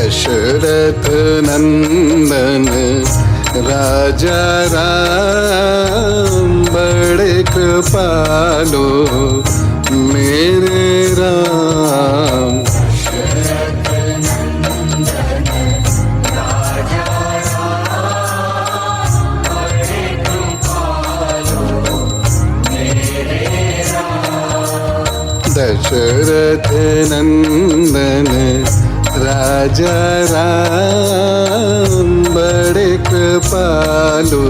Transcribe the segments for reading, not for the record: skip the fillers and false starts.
दशरथ नंदन राजा राम बड़े कृपालु मेरे राम। दशरथ नंदन राजा राम बड़े कृपालु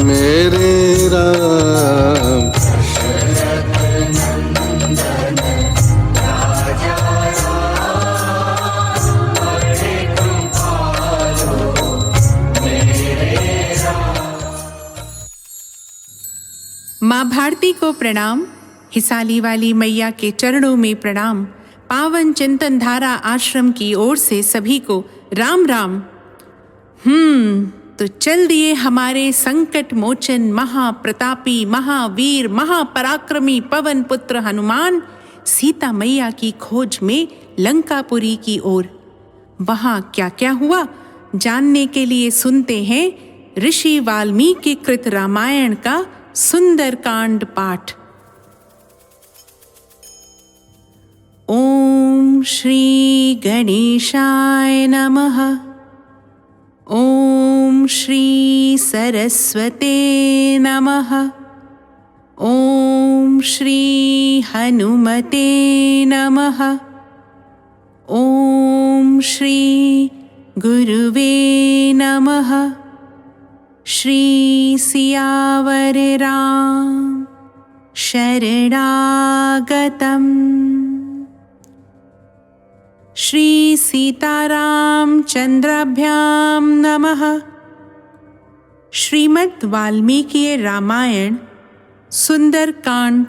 मेरे राम। माँ भारती को प्रणाम। हिसाली वाली मैया के चरणों में प्रणाम। पावन चिंतन धारा आश्रम की ओर से सभी को राम राम। तो चल दिए हमारे संकट मोचन महाप्रतापी महावीर महापराक्रमी पवन पुत्र हनुमान सीता मैया की खोज में लंकापुरी की ओर। वहां क्या क्या हुआ जानने के लिए सुनते हैं ऋषि वाल्मीकि कृत रामायण का सुंदर कांड पाठ। ओम श्री गणेशाय नमः। ओम श्री सरस्वते नमः। ओम श्री हनुमते नमः। ओम श्री गुरुवे नमः। श्री सियावर राम शरणागतम्। श्री सीताराम चंद्राभ्यां नमः। श्रीमद् वाल्मीकि रामायण सुंदर कांड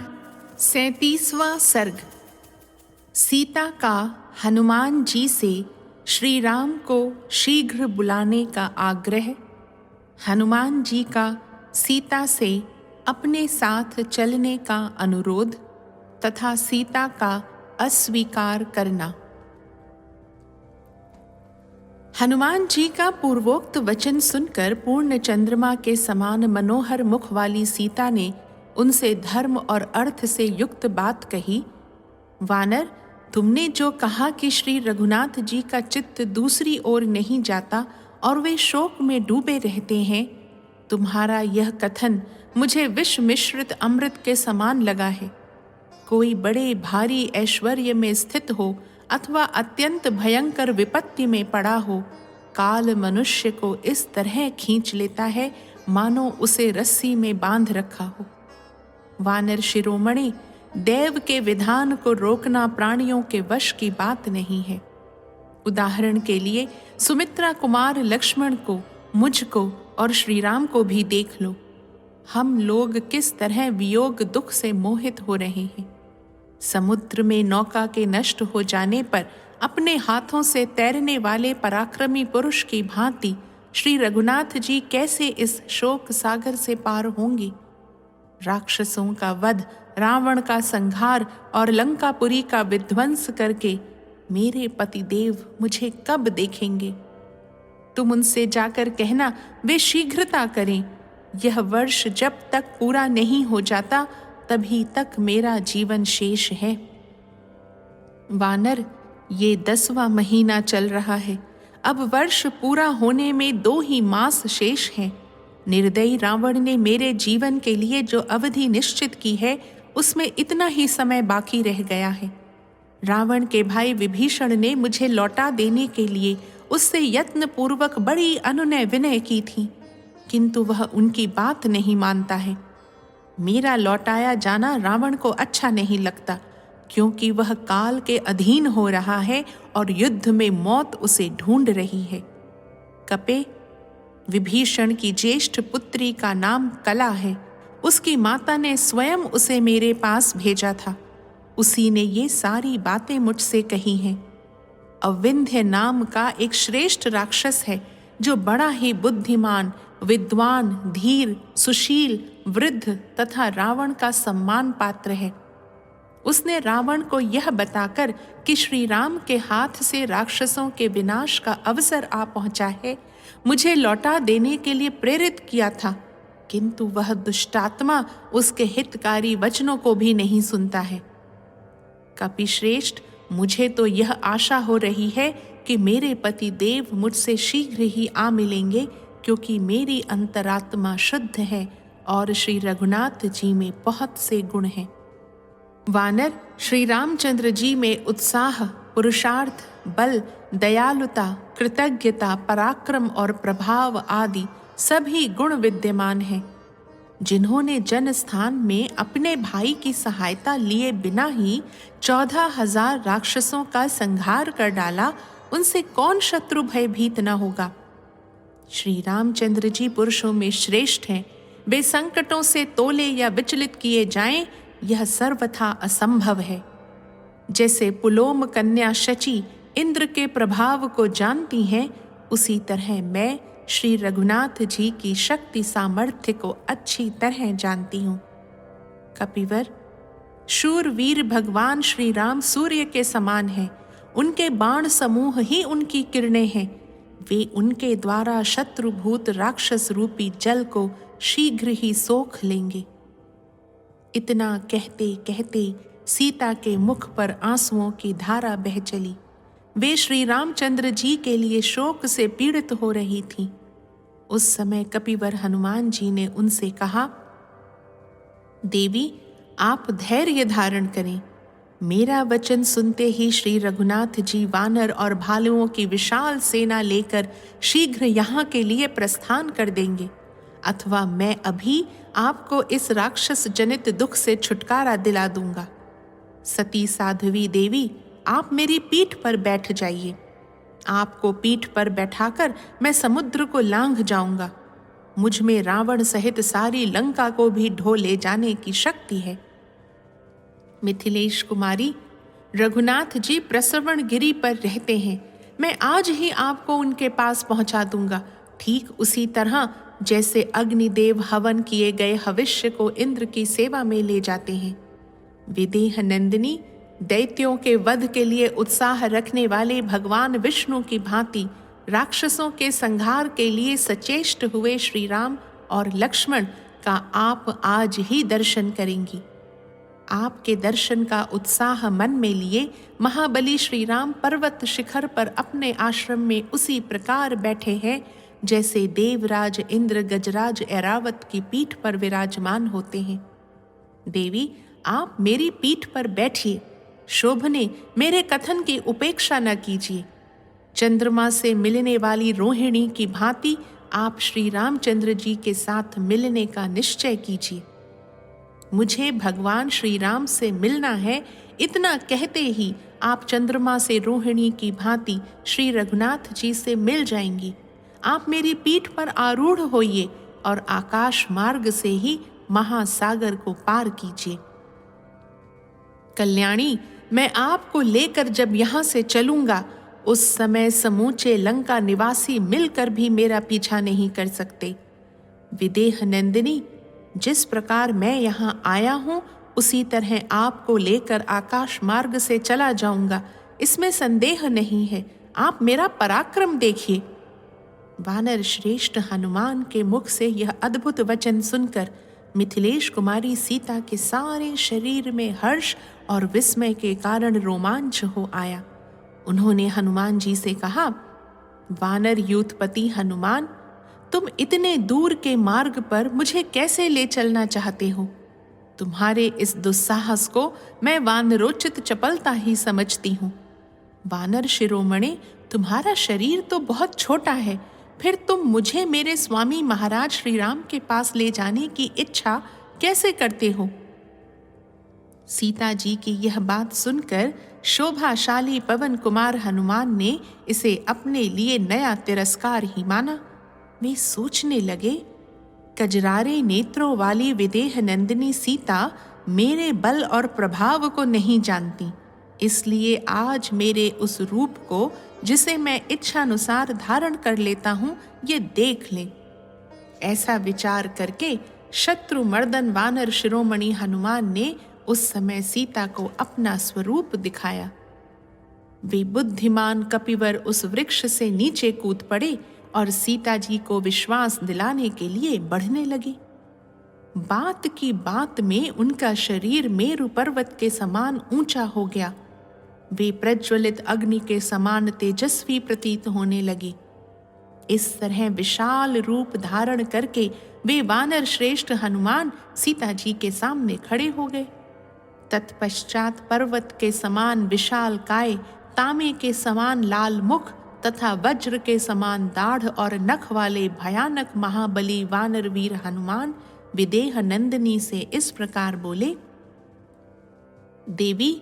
37वां सर्ग। सीता का हनुमान जी से श्री राम को शीघ्र बुलाने का आग्रह। हनुमान जी का सीता से अपने साथ चलने का अनुरोध तथा सीता का अस्वीकार करना। हनुमान जी का पूर्वोक्त वचन सुनकर पूर्ण चंद्रमा के समान मनोहर मुख वाली सीता ने उनसे धर्म और अर्थ से युक्त बात कही। वानर, तुमने जो कहा कि श्री रघुनाथ जी का चित्त दूसरी ओर नहीं जाता और वे शोक में डूबे रहते हैं, तुम्हारा यह कथन मुझे विष मिश्रित अमृत के समान लगा है। कोई बड़े भारी ऐश्वर्य में स्थित हो अथवा अत्यंत भयंकर विपत्ति में पड़ा हो, काल मनुष्य को इस तरह खींच लेता है मानो उसे रस्सी में बांध रखा हो। वानर शिरोमणि, देव के विधान को रोकना प्राणियों के वश की बात नहीं है। उदाहरण के लिए सुमित्रा कुमार लक्ष्मण को, मुझको और श्री राम को भी देख लो। हम लोग किस तरह वियोग दुख से मोहित हो रहे हैं। समुद्र में नौका के नष्ट हो जाने पर अपने हाथों से तैरने वाले पराक्रमी पुरुष की भांति श्री रघुनाथ जी कैसे इस शोक सागर से पार होंगे। राक्षसों का वध, रावण का संहार और लंकापुरी का विध्वंस करके मेरे पतिदेव मुझे कब देखेंगे। तुम उनसे जाकर कहना वे शीघ्रता करें। यह वर्ष जब तक पूरा नहीं हो जाता तभी तक मेरा जीवन शेष है। वानर, ये 10वां महीना चल रहा है। अब वर्ष पूरा होने में 2 ही मास शेष हैं। निर्दयी रावण ने मेरे जीवन के लिए जो अवधि निश्चित की है उसमें इतना ही समय बाकी रह गया है। रावण के भाई विभीषण ने मुझे लौटा देने के लिए उससे यत्नपूर्वक बड़ी अनुनय विनय की थी, किंतु वह उनकी बात नहीं मानता है। मेरा लौटाया जाना रावण को अच्छा नहीं लगता, क्योंकि वह काल के अधीन हो रहा है और युद्ध में मौत उसे ढूंढ रही है। कपे, विभीषण की ज्येष्ठ पुत्री का नाम कला है। उसकी माता ने स्वयं उसे मेरे पास भेजा था। उसी ने ये सारी बातें मुझसे कही हैं। अविंध्य नाम का एक श्रेष्ठ राक्षस है जो बड़ा ही बुद्धिमान, विद्वान, धीर, सुशील, वृद्ध तथा रावण का सम्मान पात्र है। उसने रावण को यह बताकर कि श्री राम के हाथ से राक्षसों के विनाश का अवसर आ पहुंचा है, मुझे लौटा देने के लिए प्रेरित किया था, किंतु वह दुष्टात्मा उसके हितकारी वचनों को भी नहीं सुनता है। कपिश्रेष्ठ, मुझे तो यह आशा हो रही है कि मेरे पति देव मुझसे शीघ्र ही आ मिलेंगे, क्योंकि मेरी अंतरात्मा शुद्ध है और श्री रघुनाथ जी में बहुत से गुण हैं। वानर श्री रामचंद्र जी में उत्साह, पुरुषार्थ, बल, दयालुता, कृतज्ञता, पराक्रम और प्रभाव आदि सभी गुण विद्यमान हैं। जिन्होंने जन स्थान में अपने भाई की सहायता लिए बिना ही 14,000 राक्षसों का संहार कर डाला, उनसे कौन शत्रु भयभीत न होगा। श्री रामचंद्र जी पुरुषों में श्रेष्ठ हैं। वे संकटों से तोले या विचलित किए जाएं, यह सर्वथा असंभव है। जैसे पुलोम कन्या शची इंद्र के प्रभाव को जानती हैं, उसी तरह मैं श्री रघुनाथ जी की शक्ति सामर्थ्य को अच्छी तरह जानती हूँ। कपिवर, शूरवीर भगवान श्री राम सूर्य के समान हैं। उनके बाण समूह ही उनकी किरणें हैं। वे उनके द्वारा शत्रुभूत राक्षस रूपी जल को शीघ्र ही सोख लेंगे। इतना कहते कहते सीता के मुख पर आंसुओं की धारा बह चली। वे श्री रामचंद्र जी के लिए शोक से पीड़ित हो रही थीं। उस समय कपिवर हनुमान जी ने उनसे कहा, देवी, आप धैर्य धारण करें। मेरा वचन सुनते ही श्री रघुनाथ जी वानर और भालुओं की विशाल सेना लेकर शीघ्र यहाँ के लिए प्रस्थान कर देंगे, अथवा मैं अभी आपको इस राक्षस जनित दुख से छुटकारा दिला दूंगा। सती साध्वी देवी, आप मेरी पीठ पर बैठ जाइए। आपको पीठ पर बैठाकर मैं समुद्र को लांघ जाऊंगा। मुझ में रावण सहित सारी लंका को भी ढो ले जाने की शक्ति है। मिथिलेश कुमारी, रघुनाथ जी प्रसवण गिरी पर रहते हैं। मैं आज ही आपको उनके पास पहुंचा दूंगा, ठीक उसी तरह जैसे अग्निदेव हवन किए गए हविष्य को इंद्र की सेवा में ले जाते हैं। विदेह नंदिनी, दैत्यों के वध के लिए उत्साह रखने वाले भगवान विष्णु की भांति राक्षसों के संहार के लिए सचेष्ट हुए श्री राम और लक्ष्मण का आप आज ही दर्शन करेंगी। आपके दर्शन का उत्साह मन में लिए महाबली श्री राम पर्वत शिखर पर अपने आश्रम में उसी प्रकार बैठे हैं जैसे देवराज इंद्र गजराज ऐरावत की पीठ पर विराजमान होते हैं। देवी, आप मेरी पीठ पर बैठिए। शोभने, मेरे कथन की उपेक्षा न कीजिए। चंद्रमा से मिलने वाली रोहिणी की भांति आप श्री रामचंद्र जी के साथ मिलने का निश्चय कीजिए। मुझे भगवान श्री राम से मिलना है, इतना कहते ही आप चंद्रमा से रोहिणी की भांति श्री रघुनाथ जी से मिल जाएंगी। आप मेरी पीठ पर आरूढ़ होइए और आकाश मार्ग से ही महासागर को पार कीजिए। कल्याणी, मैं आपको लेकर जब यहाँ से चलूंगा, उस समय समूचे लंका निवासी मिलकर भी मेरा पीछा नहीं कर सकते। विदेह नंदिनी, जिस प्रकार मैं यहाँ आया हूँ, उसी तरह आपको लेकर आकाश मार्ग से चला जाऊंगा, इसमें संदेह नहीं है। आप मेरा पराक्रम देखिए। वानर श्रेष्ठ हनुमान के मुख से यह अद्भुत वचन सुनकर मिथिलेश कुमारी सीता के सारे शरीर में हर्ष और विस्मय के कारण रोमांच हो आया। उन्होंने हनुमान जी से कहा, वानर यूथपति हनुमान, तुम इतने दूर के मार्ग पर मुझे कैसे ले चलना चाहते हो? तुम्हारे इस दुस्साहस को मैं वानरोचित चपलता ही समझती हूँ। वानर शिरोमणि, तुम्हारा शरीर तो बहुत छोटा है, फिर तुम मुझे मेरे स्वामी महाराज श्री राम के पास ले जाने की इच्छा कैसे करते हो? सीता जी की यह बात सुनकर शोभाशाली पवन कुमार हनुमान ने इसे अपने लिए नया तिरस्कार ही माना। वे सोचने लगे, कजरारे नेत्रों वाली विदेह नंदिनी सीता मेरे बल और प्रभाव को नहीं जानती, इसलिए आज मेरे उस रूप को, जिसे मैं इच्छानुसार धारण कर लेता हूँ, ये देख ले। ऐसा विचार करके शत्रु मर्दन वानर शिरोमणि हनुमान ने उस समय सीता को अपना स्वरूप दिखाया। वे बुद्धिमान कपिवर उस वृक्ष से नीचे कूद पड़े और सीता जी को विश्वास दिलाने के लिए बढ़ने लगे। बात की बात में उनका शरीर मेरु पर्वत के समान ऊंचा हो गया। वे प्रज्वलित अग्नि के समान तेजस्वी प्रतीत होने लगे। इस तरह विशाल रूप धारण करके वे वानर श्रेष्ठ हनुमान सीता जी के सामने खड़े हो गए। तत्पश्चात पर्वत के समान विशाल काय, तांबे के समान लाल मुख तथा वज्र के समान दाढ़ और नख वाले भयानक महाबली वानर वीर हनुमान विदेह नंदिनी से इस प्रकार बोले, देवी,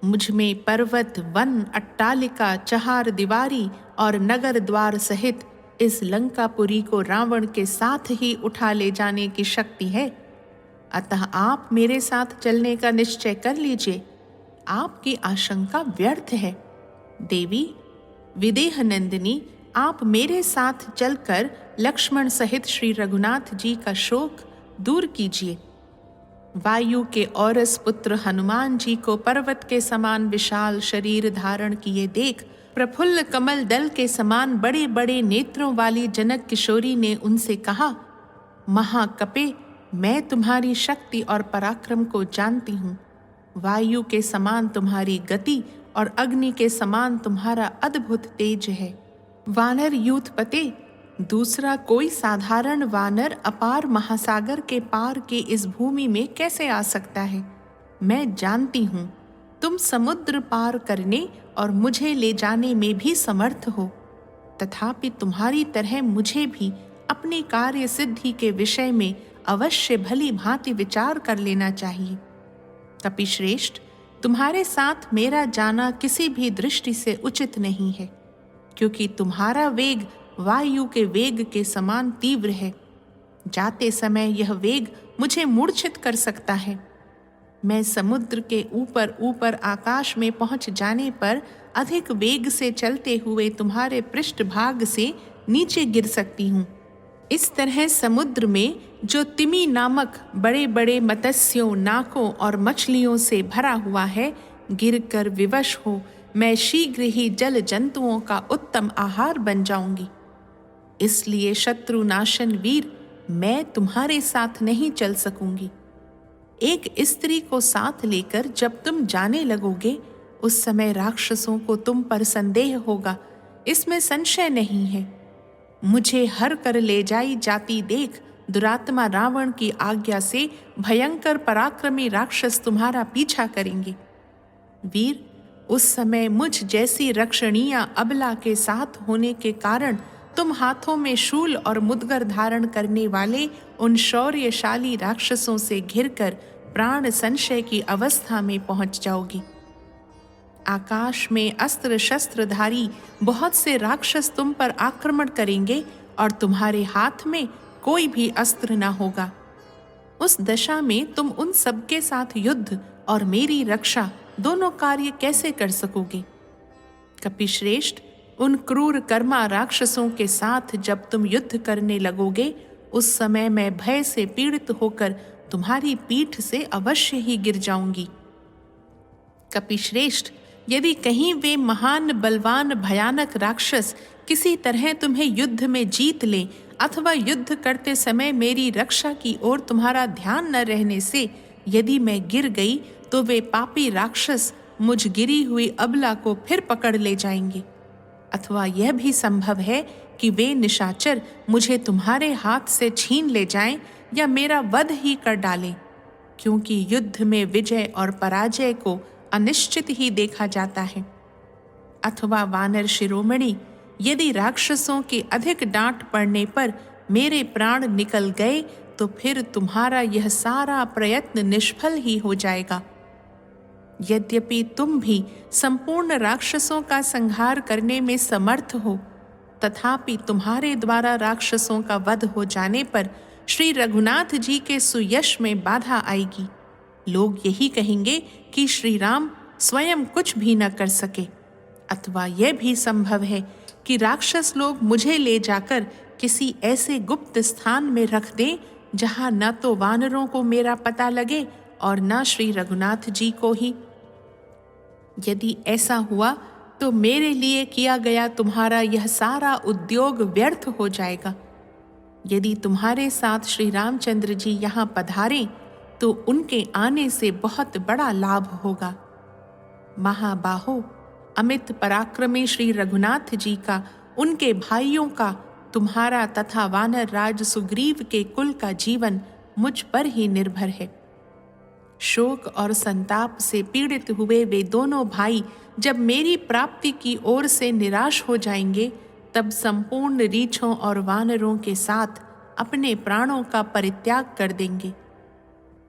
मुझ में पर्वत, वन, अट्टालिका, चहार दीवारी और नगर द्वार सहित इस लंकापुरी को रावण के साथ ही उठा ले जाने की शक्ति है। अतः आप मेरे साथ चलने का निश्चय कर लीजिए। आपकी आशंका व्यर्थ है। देवी, विदेह नंदिनी, आप मेरे साथ चलकर लक्ष्मण सहित श्री रघुनाथ जी का शोक दूर कीजिए। वायु के औरस पुत्र हनुमान जी को पर्वत के समान विशाल शरीर धारण किए देख प्रफुल्ल कमल दल के समान बड़े बड़े नेत्रों वाली जनक किशोरी ने उनसे कहा, महाकपे, मैं तुम्हारी शक्ति और पराक्रम को जानती हूँ। वायु के समान तुम्हारी गति और अग्नि के समान तुम्हारा अद्भुत तेज है। वानर यूथपते, दूसरा कोई साधारण वानर अपार महासागर के पार के इस भूमि में कैसे आ सकता है? मैं जानती हूँ तुम समुद्र पार करने और मुझे ले जाने में भी समर्थ हो, तथापि तुम्हारी तरह मुझे भी अपनी कार्य सिद्धि के विषय में अवश्य भली भांति विचार कर लेना चाहिए। कपिश्रेष्ठ, तुम्हारे साथ मेरा जाना किसी भी दृष्टि से उचित नहीं है, क्योंकि तुम्हारा वेग वायु के वेग के समान तीव्र है। जाते समय यह वेग मुझे मूर्छित कर सकता है। मैं समुद्र के ऊपर ऊपर आकाश में पहुंच जाने पर अधिक वेग से चलते हुए तुम्हारे पृष्ठभाग से नीचे गिर सकती हूँ। इस तरह समुद्र में जो तिमी नामक बड़े बड़े मत्स्यों, नाकों और मछलियों से भरा हुआ है, गिरकर विवश हो मैं शीघ्र ही जल जंतुओं का उत्तम आहार बन जाऊंगी। इसलिए शत्रुनाशन वीर, मैं तुम्हारे साथ नहीं चल सकूंगी। एक स्त्री को साथ लेकर जब तुम जाने लगोगे, उस समय राक्षसों को तुम पर संदेह होगा, इसमें संशय नहीं है। मुझे हर कर ले जाई जाती देख दुरात्मा रावण की आज्ञा से भयंकर पराक्रमी राक्षस तुम्हारा पीछा करेंगे। वीर, उस समय मुझ जैसी रक्षणीय अबला के साथ होने के कारण तुम हाथों में शूल और मुद्गर धारण करने वाले उन शौर्यशाली राक्षसों से घिरकर प्राण संशय की अवस्था में पहुंच जाओगी। आकाश में अस्त्र शस्त्रधारी बहुत से राक्षस तुम पर आक्रमण करेंगे और तुम्हारे हाथ में कोई भी अस्त्र न होगा। उस दशा में तुम उन सबके साथ युद्ध और मेरी रक्षा दोनों कार्य कैसे कर सकोगे? कपिश्रेष्ठ, उन क्रूर कर्मा राक्षसों के साथ जब तुम युद्ध करने लगोगे, उस समय मैं भय से पीड़ित होकर तुम्हारी पीठ से अवश्य ही गिर जाऊंगी। कपिश्रेष्ठ, यदि कहीं वे महान बलवान भयानक राक्षस किसी तरह तुम्हें युद्ध में जीत लें अथवा युद्ध करते समय मेरी रक्षा की ओर तुम्हारा ध्यान न रहने से यदि मैं गिर गई, तो वे पापी राक्षस मुझ गिरी हुई अबला को फिर पकड़ ले जाएंगे। अथवा यह भी संभव है कि वे निशाचर मुझे तुम्हारे हाथ से छीन ले जाएं या मेरा वध ही कर डालें, क्योंकि युद्ध में विजय और पराजय को अनिश्चित ही देखा जाता है। अथवा वानर शिरोमणि, यदि राक्षसों की अधिक डांट पड़ने पर मेरे प्राण निकल गए, तो फिर तुम्हारा यह सारा प्रयत्न निष्फल ही हो जाएगा। यद्यपि तुम भी संपूर्ण राक्षसों का संहार करने में समर्थ हो, तथापि तुम्हारे द्वारा राक्षसों का वध हो जाने पर श्री रघुनाथ जी के सुयश में बाधा आएगी। लोग यही कहेंगे कि श्री राम स्वयं कुछ भी न कर सके। अथवा यह भी संभव है कि राक्षस लोग मुझे ले जाकर किसी ऐसे गुप्त स्थान में रख दें जहां न तो वानरों को मेरा पता लगे और न श्री रघुनाथ जी को ही? यदि ऐसा हुआ तो मेरे लिए किया गया तुम्हारा यह सारा उद्योग व्यर्थ हो जाएगा। यदि तुम्हारे साथ श्री रामचंद्र जी यहाँ पधारें तो उनके आने से बहुत बड़ा लाभ होगा। महाबाहो, अमित पराक्रमी श्री रघुनाथ जी का, उनके भाइयों का, तुम्हारा तथा वानर राज सुग्रीव के कुल का जीवन मुझ पर ही निर्भर है। शोक और संताप से पीड़ित हुए वे दोनों भाई जब मेरी प्राप्ति की ओर से निराश हो जाएंगे, तब संपूर्ण रीछों और वानरों के साथ अपने प्राणों का परित्याग कर देंगे।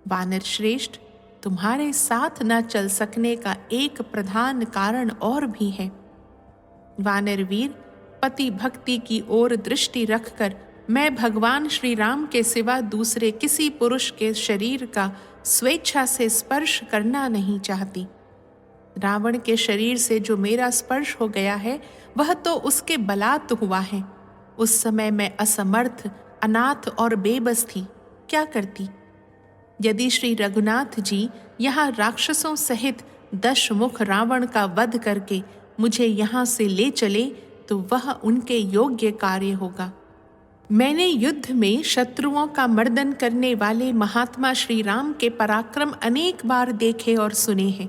वानर श्रेष्ठ, तुम्हारे साथ न चल सकने का एक प्रधान कारण और भी है। वानर वीर, पति भक्ति की ओर दृष्टि रखकर मैं भगवान श्री राम के सिवा दूसरे किसी पुरुष के शरीर का स्वेच्छा से स्पर्श करना नहीं चाहती। रावण के शरीर से जो मेरा स्पर्श हो गया है वह तो उसके बलात् हुआ है। उस समय मैं असमर्थ, अनाथ और बेबस थी, क्या करती? यदि श्री रघुनाथ जी यहाँ राक्षसों सहित 10 मुख रावण का वध करके मुझे यहाँ से ले चले तो वह उनके योग्य कार्य होगा। मैंने युद्ध में शत्रुओं का मर्दन करने वाले महात्मा श्री राम के पराक्रम अनेक बार देखे और सुने हैं।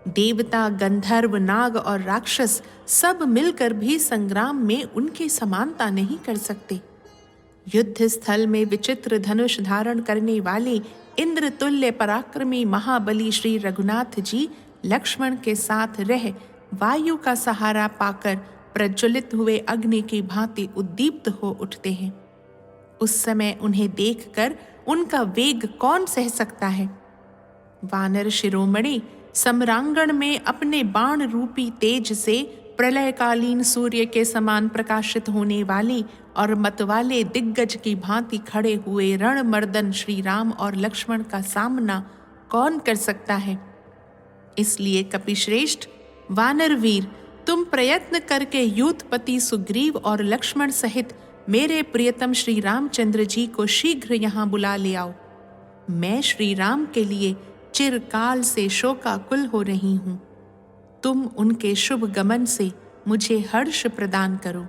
देवता, गंधर्व, नाग और राक्षस सब मिलकर भी संग्राम में उनकी समानता नहीं कर सकते। युद्ध स्थल में विचित्र धनुष धारण करने वाले इंद्र तुल्य पराक्रमी महाबली श्री रघुनाथ जी लक्ष्मण के साथ रह वायु का सहारा पाकर प्रज्वलित हुए अग्नि की भांति उद्दीप्त हो उठते हैं। उस समय उन्हें देखकर उनका वेग कौन सह सकता है? वानर शिरोमणि, सम्रांगण में अपने बाण रूपी तेज से प्रलयकालीन सूर्य के समान प्रकाशित होने वाले और मतवाले दिग्गज की भांति खड़े हुए रणमर्दन श्री राम और लक्ष्मण का सामना कौन कर सकता है? इसलिए कपिश्रेष्ठ, वानर वीर, तुम प्रयत्न करके यूथपति सुग्रीव और लक्ष्मण सहित मेरे प्रियतम श्री रामचंद्र जी को शीघ्र यहाँ बुला ले आओ। मैं श्री राम के लिए चिरकाल से शोकाकुल हो रही हूँ। तुम उनके शुभ गमन से मुझे हर्ष प्रदान करो।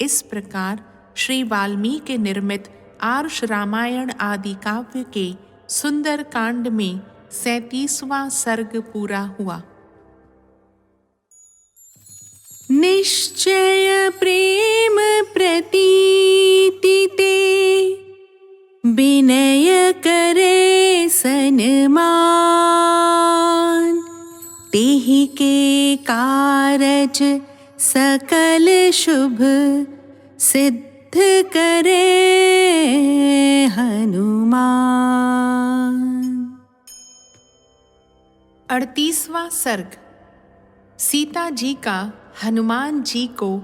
इस प्रकार श्री वाल्मीकि निर्मित आर्ष रामायण आदि काव्य के सुंदर कांड में 37वां सर्ग पूरा हुआ। निश्चय प्रेम प्रतीति ते, विनय करे सन्मान, तेहि के कारज सकल शुभ, सिद्ध करे हनुमान। 38वां सर्ग। सीता जी का हनुमान जी को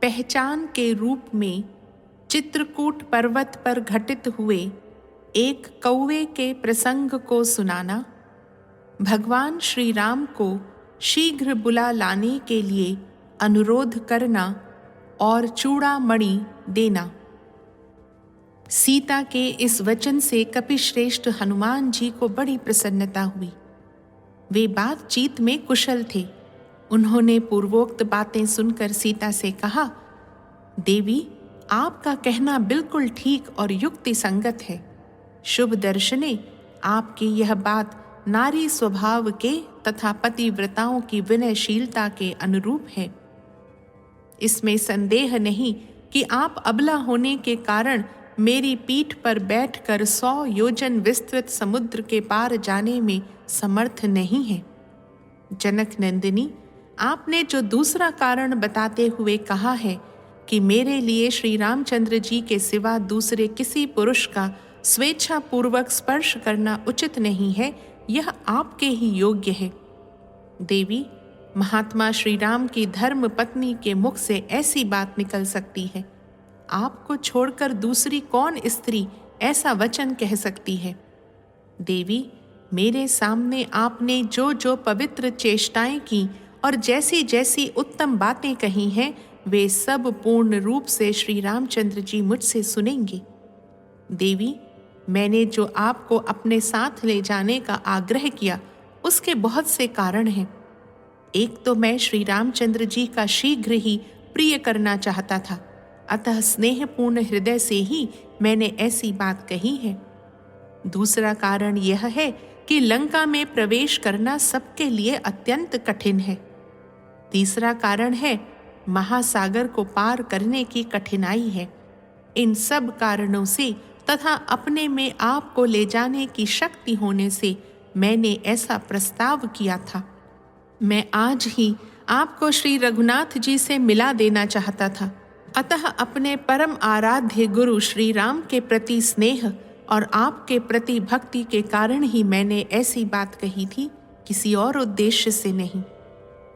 पहचान के रूप में चित्रकूट पर्वत पर घटित हुए एक कौवे के प्रसंग को सुनाना, भगवान श्री राम को शीघ्र बुला लाने के लिए अनुरोध करना और चूड़ामणि देना। सीता के इस वचन से कपिश्रेष्ठ हनुमान जी को बड़ी प्रसन्नता हुई। वे बातचीत में कुशल थे। उन्होंने पूर्वोक्त बातें सुनकर सीता से कहा, देवी, आपका कहना बिल्कुल ठीक और युक्ति संगत है। शुभ दर्शने, आपकी यह बात नारी स्वभाव के तथा पतिव्रताओं की विनयशीलता के अनुरूप है। इसमें संदेह नहीं कि आप अबला होने के कारण मेरी पीठ पर बैठकर 100 योजन विस्तृत समुद्र के पार जाने में समर्थ नहीं हैं। जनक नंदिनी, आपने जो दूसरा कारण बताते हुए कहा है कि मेरे लिए श्री रामचंद्र जी के सिवा दूसरे किसी पुरुष का स्वेच्छा पूर्वक स्पर्श करना उचित नहीं है, यह आपके ही योग्य है। देवी, महात्मा श्री राम की धर्म पत्नी के मुख से ऐसी बात निकल सकती है। आपको छोड़कर दूसरी कौन स्त्री ऐसा वचन कह सकती है? देवी, मेरे सामने आपने जो जो पवित्र चेष्टाएं की और जैसी जैसी उत्तम बातें कही हैं, वे सब पूर्ण रूप से श्री रामचंद्र जी मुझसे सुनेंगे। देवी, मैंने जो आपको अपने साथ ले जाने का आग्रह किया उसके बहुत से कारण हैं। एक तो मैं श्री रामचंद्र जी का शीघ्र ही प्रिय करना चाहता था, अतः स्नेहपूर्ण हृदय से ही मैंने ऐसी बात कही है। दूसरा कारण यह है कि लंका में प्रवेश करना सबके लिए अत्यंत कठिन है। तीसरा कारण है महासागर को पार करने की कठिनाई है। इन सब कारणों से तथा अपने में आपको ले जाने की शक्ति होने से मैंने ऐसा प्रस्ताव किया था। मैं आज ही आपको श्री रघुनाथ जी से मिला देना चाहता था, अतः अपने परम आराध्य गुरु श्री राम के प्रति स्नेह और आपके प्रति भक्ति के कारण ही मैंने ऐसी बात कही थी, किसी और उद्देश्य से नहीं।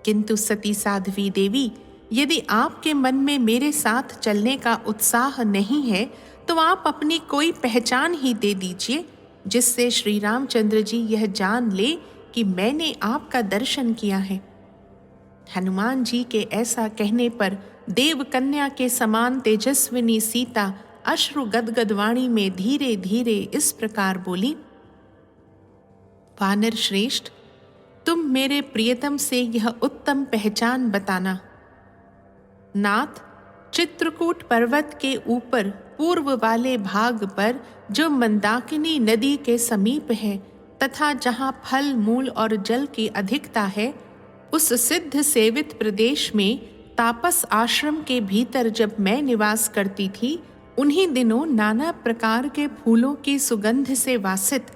किंतु सती साध्वी देवी, यदि आपके मन में मेरे साथ चलने का उत्साह नहीं है तो आप अपनी कोई पहचान ही दे दीजिए, जिससे श्री रामचंद्र जी यह जान ले कि मैंने आपका दर्शन किया है। हनुमान जी के ऐसा कहने पर देवकन्या के समान तेजस्विनी सीता अश्रु गदगद वाणी में धीरे धीरे इस प्रकार बोली, वानर श्रेष्ठ, तुम मेरे प्रियतम से यह उत्तम पहचान बताना। नाथ, चित्रकूट पर्वत के ऊपर पूर्व वाले भाग पर जो मंदाकिनी नदी के समीप है तथा जहाँ फल मूल और जल की अधिकता है, उस सिद्ध सेवित प्रदेश में तापस आश्रम के भीतर जब मैं निवास करती थी, उन्हीं दिनों नाना प्रकार के फूलों की सुगंध से वासित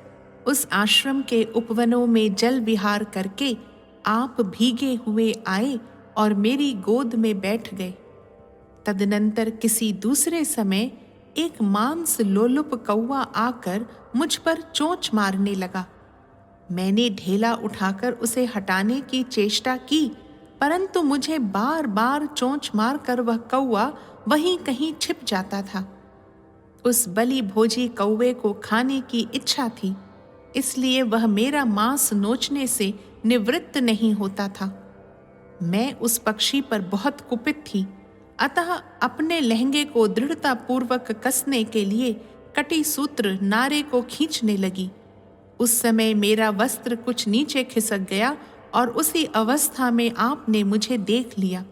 उस आश्रम के उपवनों में जल विहार करके आप भीगे हुए आए और मेरी गोद में बैठ गए। तदनंतर किसी दूसरे समय एक मांस लोलुप कौवा आकर मुझ पर चोंच मारने लगा। मैंने ढेला उठाकर उसे हटाने की चेष्टा की, परंतु मुझे बार बार चोंच मारकर वह कौवा वहीं कहीं छिप जाता था। उस बलि भोजी कौवे को खाने की इच्छा थी, इसलिए वह मेरा मांस नोचने से निवृत्त नहीं होता था। मैं उस पक्षी पर बहुत कुपित थी, अतः अपने लहंगे को दृढ़ता पूर्वक कसने के लिए कटी सूत्र नारे को खींचने लगी। उस समय मेरा वस्त्र कुछ नीचे खिसक गया और उसी अवस्था में आपने मुझे देख लिया।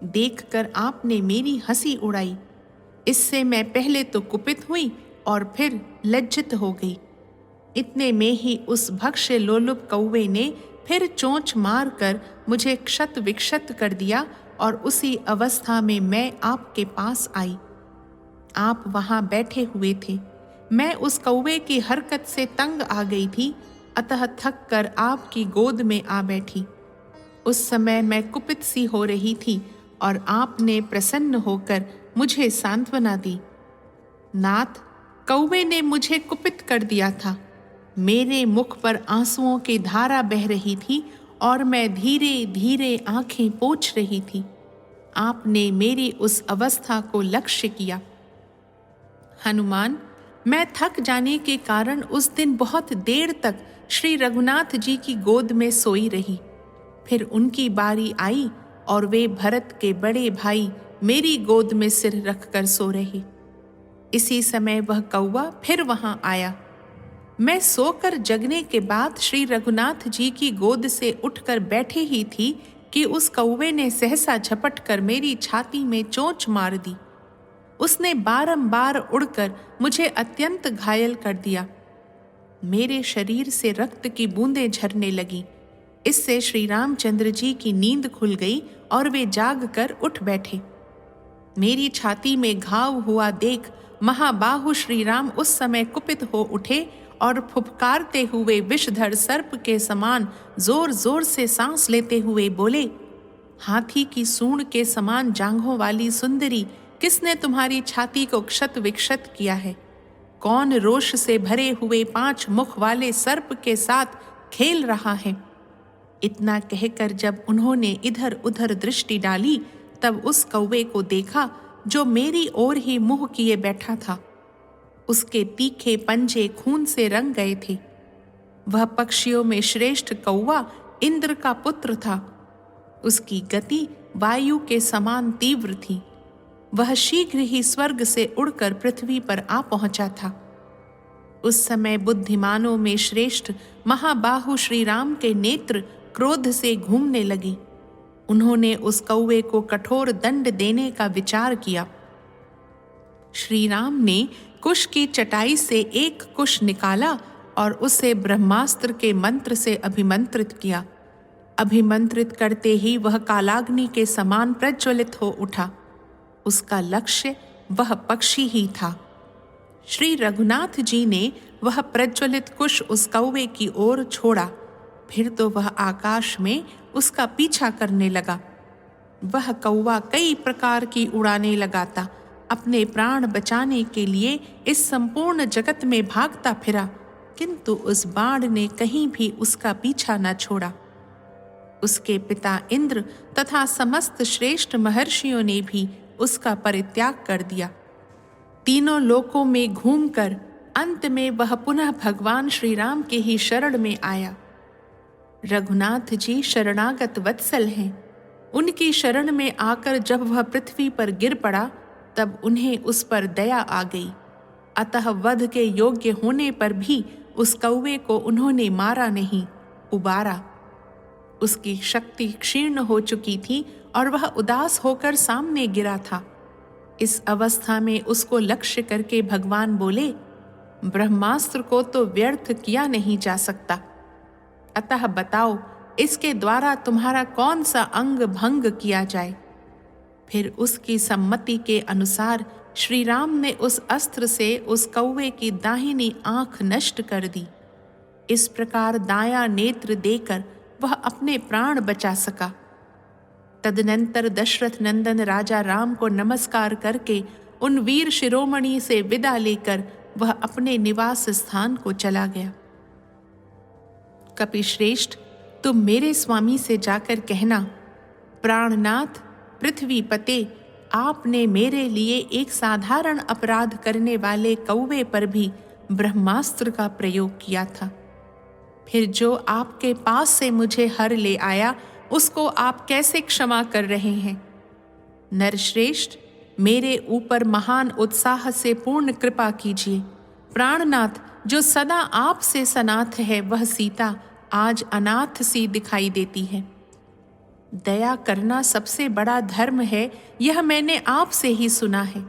देखकर आपने मेरी हंसी उड़ाई। इससे मैं पहले तो कुपित हुई और फिर लज्जित हो गई। इतने में ही उस भक्ष्य लोलुप कौवे ने फिर चोंच मारकर मुझे क्षत विक्षत कर दिया और उसी अवस्था में मैं आपके पास आई। आप वहां बैठे हुए थे। मैं उस कौवे की हरकत से तंग आ गई थी, अतः थक कर आपकी गोद में आ बैठी। उस समय मैं कुपित सी हो रही थी और आपने प्रसन्न होकर मुझे सांत्वना दी। नाथ, कौवे ने मुझे कुपित कर दिया था। मेरे मुख पर आंसुओं की धारा बह रही थी और मैं धीरे धीरे आंखें पोंछ रही थी। आपने मेरी उस अवस्था को लक्ष्य किया। हनुमान, मैं थक जाने के कारण उस दिन बहुत देर तक श्री रघुनाथ जी की गोद में सोई रही। फिर उनकी बारी आई और वे भरत के बड़े भाई मेरी गोद में सिर रखकर सो रहे। इसी समय वह कौवा फिर वहां आया। मैं सोकर जगने के बाद श्री रघुनाथ जी की गोद से उठकर बैठे ही थी कि उस कौवे ने सहसा झपट कर मेरी छाती में चोंच मार दी। उसने बारंबार उड़कर मुझे अत्यंत घायल कर दिया। मेरे शरीर से रक्त की बूंदें झरने लगी। इससे श्री रामचंद्र जी की नींद खुल गई और वे जाग कर उठ बैठे। मेरी छाती में घाव हुआ देख महाबाहु श्री राम उस समय कुपित हो उठे और फुफकारते हुए विषधर सर्प के समान जोर जोर से सांस लेते हुए बोले, हाथी की सूंड के समान जांघों वाली सुंदरी, किसने तुम्हारी छाती को क्षत विक्षत किया है? कौन रोष से भरे हुए 5 मुख वाले सर्प के साथ खेल रहा है? इतना कहकर जब उन्होंने इधर उधर दृष्टि डाली, तब उस कौवे को देखा जो मेरी ओर ही मुंह किए बैठा था। उसके तीखे पंजे खून से रंग गए थे। वह पक्षियों में श्रेष्ठ कौवा इंद्र का पुत्र था। उसकी गति वायु के समान तीव्र थी। वह शीघ्र ही स्वर्ग से उड़कर पृथ्वी पर आ पहुंचा था। उस समय बुद्धिमानों में श्रेष्ठ महाबाहु श्री राम के नेत्र क्रोध से घूमने लगी। उन्होंने उस कौवे को कठोर दंड देने का विचार किया। श्री राम ने कुश की चटाई से एक कुश निकाला और उसे ब्रह्मास्त्र के मंत्र से अभिमंत्रित किया। अभिमंत्रित करते ही वह कालाग्नि के समान प्रज्वलित हो उठा। उसका लक्ष्य वह पक्षी ही था। श्री रघुनाथ जी ने वह प्रज्वलित कुश उस कौवे की ओर छोड़ा। फिर तो वह आकाश में उसका पीछा करने लगा। वह कौवा कई प्रकार की उड़ानें लगाता अपने प्राण बचाने के लिए इस संपूर्ण जगत में भागता फिरा, किंतु उस बाण ने कहीं भी उसका पीछा न छोड़ा। उसके पिता इंद्र तथा समस्त श्रेष्ठ महर्षियों ने भी उसका परित्याग कर दिया। तीनों लोकों में घूमकर अंत में वह पुनः भगवान श्री राम के ही शरण में आया। रघुनाथ जी शरणागत वत्सल हैं। उनकी शरण में आकर जब वह पृथ्वी पर गिर पड़ा तब उन्हें उस पर दया आ गई। अतः वध के योग्य होने पर भी उस कौवे को उन्होंने मारा नहीं, उबारा। उसकी शक्ति क्षीण हो चुकी थी और वह उदास होकर सामने गिरा था। इस अवस्था में उसको लक्ष्य करके भगवान बोले, ब्रह्मास्त्र को तो व्यर्थ किया नहीं जा सकता, अतः बताओ इसके द्वारा तुम्हारा कौन सा अंग भंग किया जाए। फिर उसकी सम्मति के अनुसार श्री राम ने उस अस्त्र से उस कौवे की दाहिनी आंख नष्ट कर दी। इस प्रकार दायां नेत्र देकर वह अपने प्राण बचा सका। तदनंतर दशरथ नंदन राजा राम को नमस्कार करके उन वीर शिरोमणि से विदा लेकर वह अपने निवास स्थान को चला गया। कपिश्रेष्ठ, तुम मेरे स्वामी से जाकर कहना, प्राणनाथ पृथ्वीपते, आपने मेरे लिए एक साधारण अपराध करने वाले कौवे पर भी ब्रह्मास्त्र का प्रयोग किया था। फिर जो आपके पास से मुझे हर ले आया उसको आप कैसे क्षमा कर रहे हैं? नरश्रेष्ठ, मेरे ऊपर महान उत्साह से पूर्ण कृपा कीजिए। प्राणनाथ, जो सदा आपसे सनाथ है वह सीता आज अनाथ सी दिखाई देती है। दया करना सबसे बड़ा धर्म है, यह मैंने आपसे ही सुना है।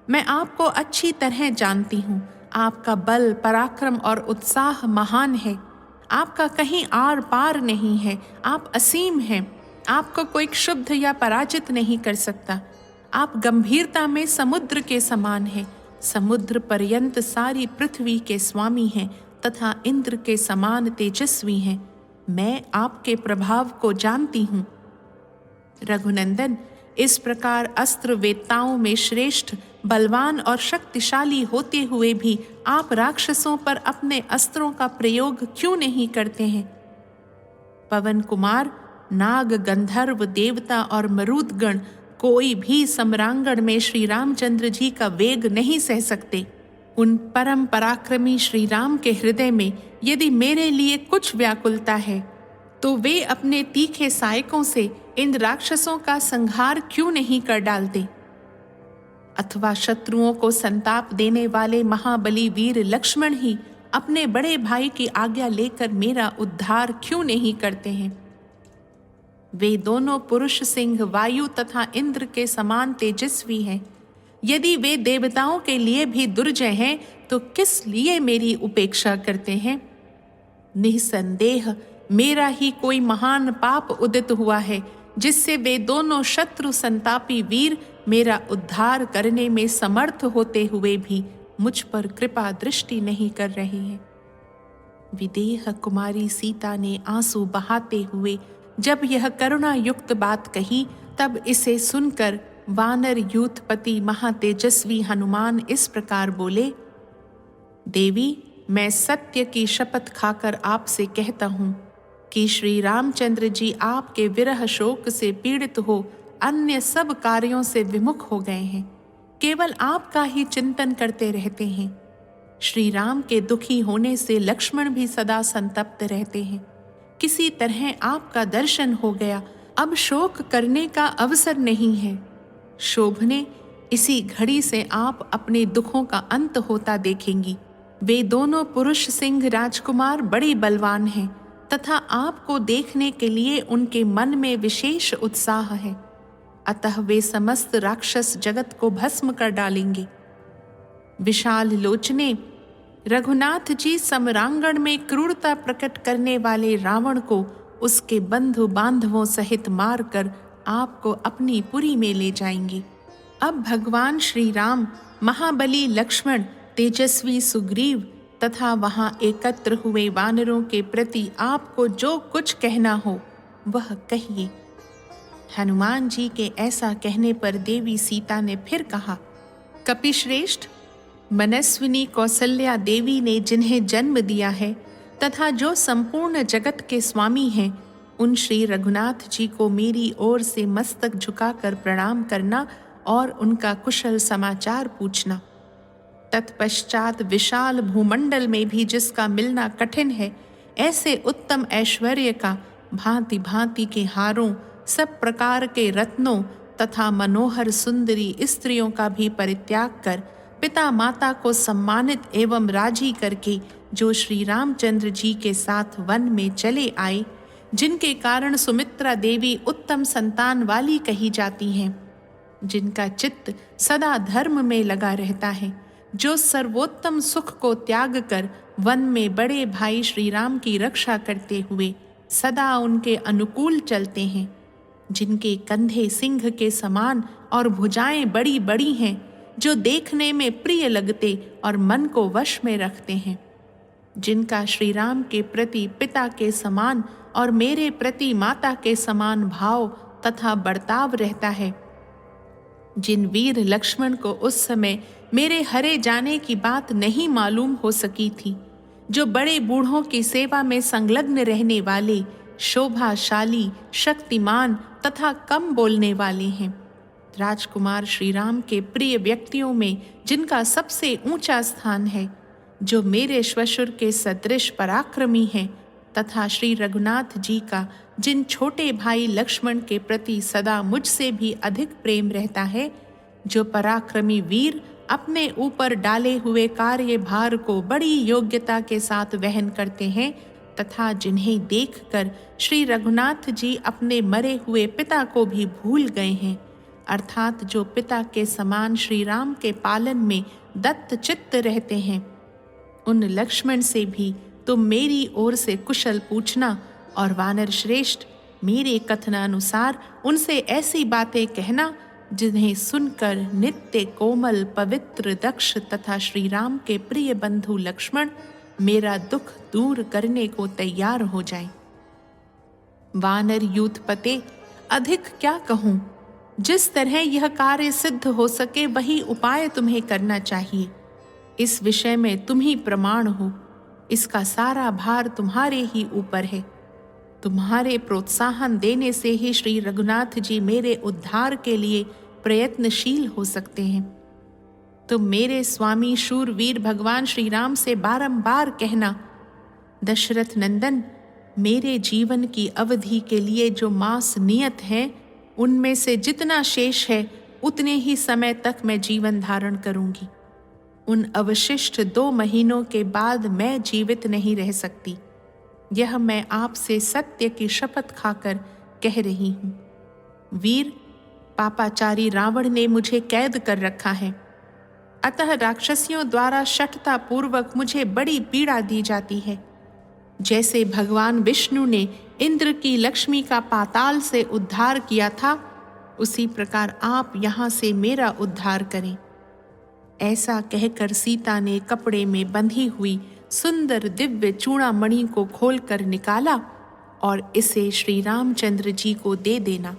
मैं आपको अच्छी तरह जानती हूँ। आपका बल, पराक्रम और उत्साह महान है। आपका कहीं आर पार नहीं है। आप असीम हैं। आपको कोई क्षुब्ध या पराजित नहीं कर सकता। आप गंभीरता में समुद्र के समान हैं। समुद्र पर्यंत सारी पृथ्वी के स्वामी हैं तथा इंद्र के समान तेजस्वी हैं। मैं आपके प्रभाव को जानती हूँ। रघुनंदन, इस प्रकार अस्त्र वेत्ताओं में श्रेष्ठ, बलवान और शक्तिशाली होते हुए भी आप राक्षसों पर अपने अस्त्रों का प्रयोग क्यों नहीं करते हैं? पवन कुमार, नाग, गंधर्व, देवता और मरुदगण कोई भी सम्रांगण में श्री रामचंद्र जी का वेग नहीं सह सकते। उन परम पराक्रमी श्री राम के हृदय में यदि मेरे लिए कुछ व्याकुलता है तो वे अपने तीखे सायकों से इन राक्षसों का संहार क्यों नहीं कर डालते? अथवा शत्रुओं को संताप देने वाले महाबली वीर लक्ष्मण ही अपने बड़े भाई की आज्ञा लेकर मेरा उद्धार क्यों नहीं करते हैं? वे दोनों पुरुष सिंह वायु तथा इंद्र के समान तेजस्वी हैं। यदि वे देवताओं के लिए भी दुर्जय हैं तो किस लिए मेरी उपेक्षा करते हैं? निसंदेह मेरा ही कोई महान पाप उदित हुआ है जिससे वे दोनों शत्रु संतापी वीर मेरा उद्धार करने में समर्थ होते हुए भी मुझ पर कृपा दृष्टि नहीं कर रहे हैं। विदेह कुमारी सीता ने आंसू बहाते हुए जब यह करुणा युक्त बात कही तब इसे सुनकर वानर यूथपति महातेजस्वी हनुमान इस प्रकार बोले, देवी, मैं सत्य की शपथ खाकर आपसे कहता हूँ कि श्री रामचंद्र जी आपके विरह शोक से पीड़ित हो अन्य सब कार्यों से विमुख हो गए हैं। केवल आपका ही चिंतन करते रहते हैं। श्री राम के दुखी होने से लक्ष्मण भी सदा संतप्त रहते हैं। किसी तरह आपका दर्शन हो गया, अब शोक करने का अवसर नहीं है। शोभने, इसी घड़ी से आप अपने दुखों का अंत होता देखेंगी। वे दोनों पुरुष सिंह राजकुमार बड़े बलवान हैं तथा आपको देखने के लिए उनके मन में विशेष उत्साह है, अतः वे समस्त राक्षस जगत को भस्म कर डालेंगे। विशाल लोचने, रघुनाथ जी समरांगण में क्रूरता प्रकट करने वाले रावण को उसके बंधु बांधवों सहित मारकर आपको अपनी पुरी में ले जाएंगे। अब भगवान श्री राम, महाबली लक्ष्मण, तेजस्वी सुग्रीव तथा वहां एकत्र हुए वानरों के प्रति आपको जो कुछ कहना हो वह कहिए। हनुमान जी के ऐसा कहने पर देवी सीता ने फिर कहा, कपिश्रेष्ठ, मनस्विनी कौसल्या देवी ने जिन्हें जन्म दिया है तथा जो संपूर्ण जगत के स्वामी हैं, उन श्री रघुनाथ जी को मेरी ओर से मस्तक झुकाकर प्रणाम करना और उनका कुशल समाचार पूछना। तत्पश्चात विशाल भूमंडल में भी जिसका मिलना कठिन है, ऐसे उत्तम ऐश्वर्य का, भांति भांति के हारों, सब प्रकार के रत्नों तथा मनोहर सुंदरी स्त्रियों का भी परित्याग कर पिता माता को सम्मानित एवं राजी करके जो श्री रामचंद्र जी के साथ वन में चले आए, जिनके कारण सुमित्रा देवी उत्तम संतान वाली कही जाती हैं, जिनका चित्त सदा धर्म में लगा रहता है, जो सर्वोत्तम सुख को त्याग कर वन में बड़े भाई श्री राम की रक्षा करते हुए सदा उनके अनुकूल चलते हैं, जिनके कंधे सिंह के समान और भुजाएं बड़ी बड़ी हैं, जो देखने में प्रिय लगते और मन को वश में रखते हैं, जिनका श्री राम के प्रति पिता के समान और मेरे प्रति माता के समान भाव तथा बर्ताव रहता है, जिन वीर लक्ष्मण को उस समय मेरे हरे जाने की बात नहीं मालूम हो सकी थी, जो बड़े बूढ़ों की सेवा में संलग्न रहने वाले, शोभाशाली, शक्तिमान तथा कम बोलने वाले हैं, राजकुमार श्री राम के प्रिय व्यक्तियों में जिनका सबसे ऊंचा स्थान है, जो मेरे श्वशुर के सदृश पराक्रमी हैं, तथा श्री रघुनाथ जी का जिन छोटे भाई लक्ष्मण के प्रति सदा मुझसे भी अधिक प्रेम रहता है, जो पराक्रमी वीर अपने ऊपर डाले हुए कार्यभार को बड़ी योग्यता के साथ वहन करते हैं, तथा जिन्हें देखकर श्री रघुनाथ जी अपने मरे हुए पिता को भी भूल गए हैं, अर्थात जो पिता के समान श्री राम के पालन में दत्त चित्त रहते हैं, उन लक्ष्मण से भी तुम मेरी ओर से कुशल पूछना और वानर श्रेष्ठ, मेरे कथनानुसार उनसे ऐसी बातें कहना जिन्हें सुनकर नित्य कोमल, पवित्र, दक्ष तथा श्री राम के प्रिय बंधु लक्ष्मण मेरा दुख दूर करने को तैयार हो जाएं। वानर यूथपते, अधिक क्या कहूं? जिस तरह यह कार्य सिद्ध हो सके वही उपाय तुम्हें करना चाहिए। इस विषय में तुम ही प्रमाण हो, इसका सारा भार तुम्हारे ही ऊपर है। तुम्हारे प्रोत्साहन देने से ही श्री रघुनाथ जी मेरे उद्धार के लिए प्रयत्नशील हो सकते हैं। तुम मेरे स्वामी शूरवीर भगवान श्री राम से बारंबार कहना, दशरथ नंदन, मेरे जीवन की अवधि के लिए जो मास नियत हैं, उनमें से जितना शेष है उतने ही समय तक मैं जीवन धारण करूंगी। उन अवशिष्ट 2 महीनों के बाद मैं जीवित नहीं रह सकती। यह मैं आपसे सत्य की शपथ खाकर कह रही हूँ। वीर, पापाचारी रावण ने मुझे कैद कर रखा है, अतः राक्षसियों द्वारा शठता पूर्वक मुझे बड़ी पीड़ा दी जाती है। जैसे भगवान विष्णु ने इंद्र की लक्ष्मी का पाताल से उद्धार किया था, उसी प्रकार आप यहाँ से मेरा उद्धार करें। ऐसा कहकर सीता ने कपड़े में बंधी हुई सुंदर दिव्य चूड़ामणि को खोलकर निकाला और इसे श्री रामचंद्र जी को दे देना,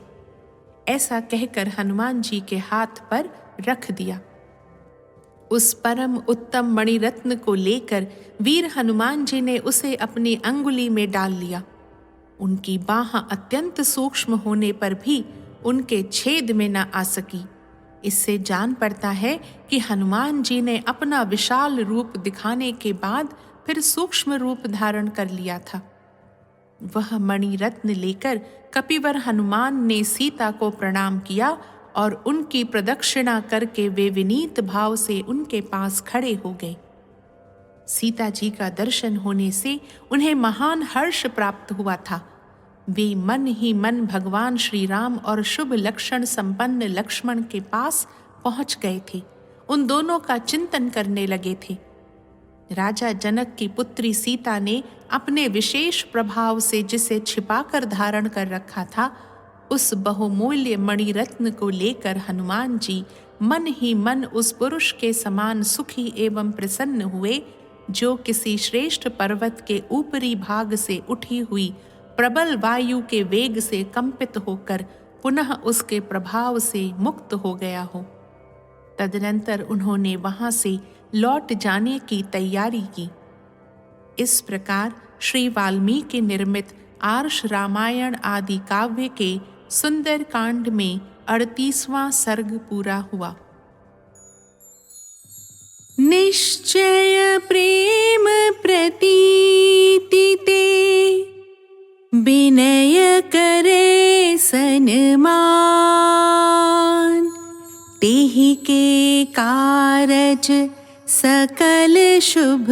ऐसा कहकर हनुमान जी के हाथ पर रख दिया। उस परम उत्तम मणिरत्न को लेकर वीर हनुमान जी ने उसे अपनी अंगुली में डाल लिया। उनकी बाह अत्यंत सूक्ष्म होने पर भी उनके छेद में न आ सकी। इससे जान पड़ता है कि हनुमान जी ने अपना विशाल रूप दिखाने के बाद फिर सूक्ष्म रूप धारण कर लिया था। वह मणिरत्न लेकर कपिवर हनुमान ने सीता को प्रणाम किया और उनकी प्रदक्षिणा करके वे विनीत भाव से उनके पास खड़े हो गए। सीता जी का दर्शन होने से उन्हें महान हर्ष प्राप्त हुआ था। वे मन ही मन भगवान श्री राम और शुभ लक्षण संपन्न लक्ष्मण के पास पहुंच गए थे। उन दोनों का चिंतन करने लगे थे। राजा जनक की पुत्री सीता ने अपने विशेष प्रभाव से जिसे छिपाकर धारण कर रखा था, उस बहुमूल्य मणिरत्न को लेकर हनुमान जी मन ही मन उस पुरुष के समान सुखी एवं प्रसन्न हुए, जो किसी श्रेष्ठ पर्वत के ऊपरी भाग से उठी हुई प्रबल वायु के वेग से कंपित होकर पुनः उसके प्रभाव से मुक्त हो गया हो। तदनंतर उन्होंने वहां से लौट जाने की तैयारी की। इस प्रकार श्री वाल्मीकि निर्मित आर्ष रामायण आदि काव्य के सुंदर कांड में 38वां सर्ग पूरा हुआ। निश्चय प्रेम प्रतीति ते, विनय करे सन्मान, तेहि के कारज सकल शुभ,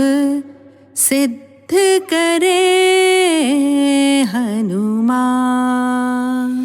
सिद्ध करे हनुमान।